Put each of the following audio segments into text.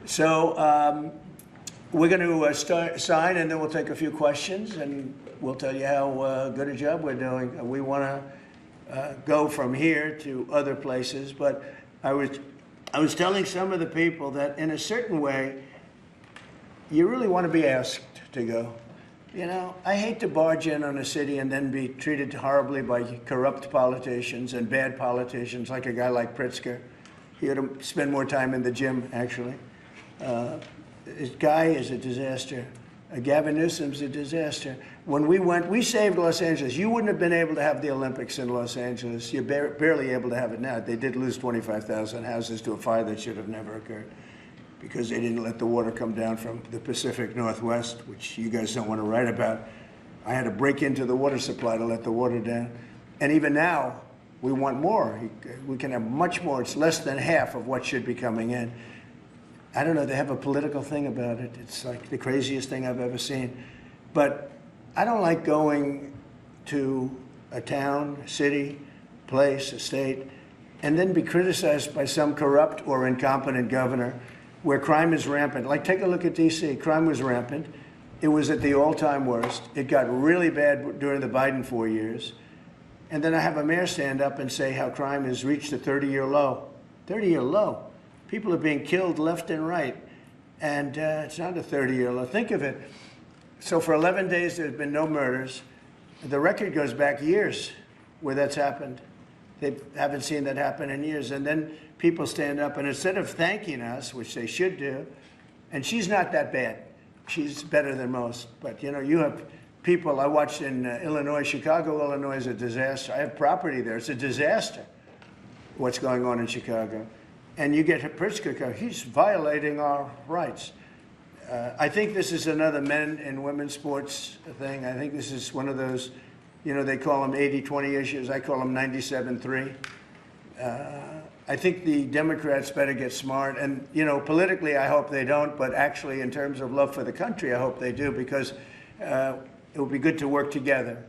So we're going to sign, and then we'll take a few questions, and we'll tell you how good a job we're doing. We want to go from here to other places, but I was telling some of the people that in a certain way, you really want to be asked to go. You know, I hate to barge in on a city and then be treated horribly by corrupt politicians and bad politicians, like a guy like Pritzker. He ought to spend more time in the gym, actually. This guy is a disaster. Gavin Newsom's a disaster. When we went, we saved Los Angeles. You wouldn't have been able to have the Olympics in Los Angeles. You're barely able to have it now. They did lose 25,000 houses to a fire that should have never occurred, because they didn't let the water come down from the Pacific Northwest, which you guys don't want to write about. I had to break into the water supply to let the water down. And even now, we want more. We can have much more. It's less than half of what should be coming in. I don't know, they have a political thing about it. It's like the craziest thing I've ever seen. But I don't like going to a town, a city, place, a state, and then be criticized by some corrupt or incompetent governor where crime is rampant. Like, take a look at D.C. Crime was rampant. It was at the all-time worst. It got really bad during the Biden 4 years. And then I have a mayor stand up and say how crime has reached a 30-year low. 30-year low. People are being killed left and right. And it's not a 30-year low. Think of it. So for 11 days, there's been no murders. The record goes back years where that's happened. They haven't seen that happen in years. And then people stand up, and instead of thanking us, which they should do, and she's not that bad. She's better than most. But, you know, you have people, I watched in Illinois, Chicago, Illinois is a disaster. I have property there. It's a disaster what's going on in Chicago. And you get Pritzker, he's violating our rights. I think this is another men and women's sports thing. I think this is one of those, you know, they call them 80-20 issues. I call them 97-3. I think the Democrats better get smart. And, you know, politically, I hope they don't. But actually, in terms of love for the country, I hope they do, because it would be good to work together.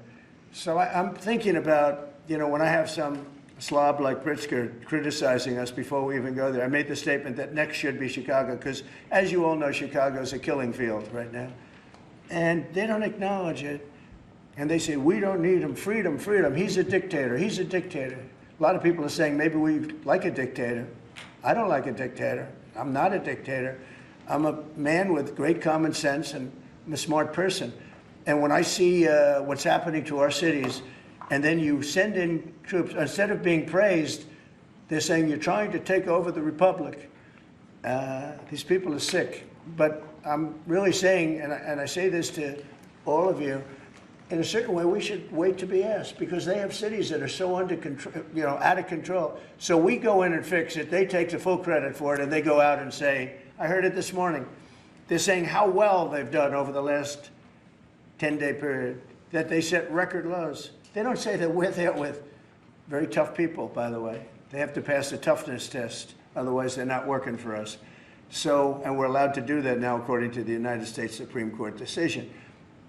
So I'm thinking about, you know, when I have some slob like Pritzker criticizing us before we even go there, I made the statement that next should be Chicago, because, as you all know, Chicago is a killing field right now. And they don't acknowledge it. And they say, we don't need him. Freedom, freedom. He's a dictator. He's a dictator. A lot of people are saying maybe we like a dictator. I don't like a dictator. I'm not a dictator. I'm a man with great common sense, and I'm a smart person. And when I see what's happening to our cities, and then you send in troops, instead of being praised, they're saying you're trying to take over the republic. These people are sick. But I'm really saying, and I say this to all of you, in a certain way, we should wait to be asked, because they have cities that are so under control, you know, out of control. So we go in and fix it. They take the full credit for it, and they go out and say, I heard it this morning, they're saying how well they've done over the last 10-day period, that they set record lows. They don't say that we're there with very tough people, by the way. They have to pass the toughness test. Otherwise, they're not working for us. So, and we're allowed to do that now, according to the United States Supreme Court decision.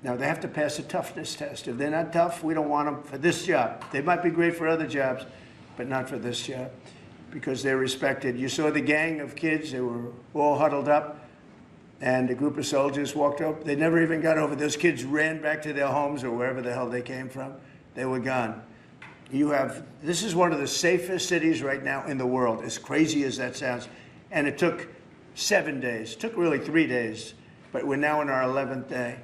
Now, they have to pass a toughness test. If they're not tough, we don't want them for this job. They might be great for other jobs, but not for this job, because they're respected. You saw the gang of kids. They were all huddled up, and a group of soldiers walked up. They never even got over. Those kids ran back to their homes or wherever the hell they came from. They were gone. This is one of the safest cities right now in the world, as crazy as that sounds. And it took 7 days. It took really 3 days, but we're now in our 11th day.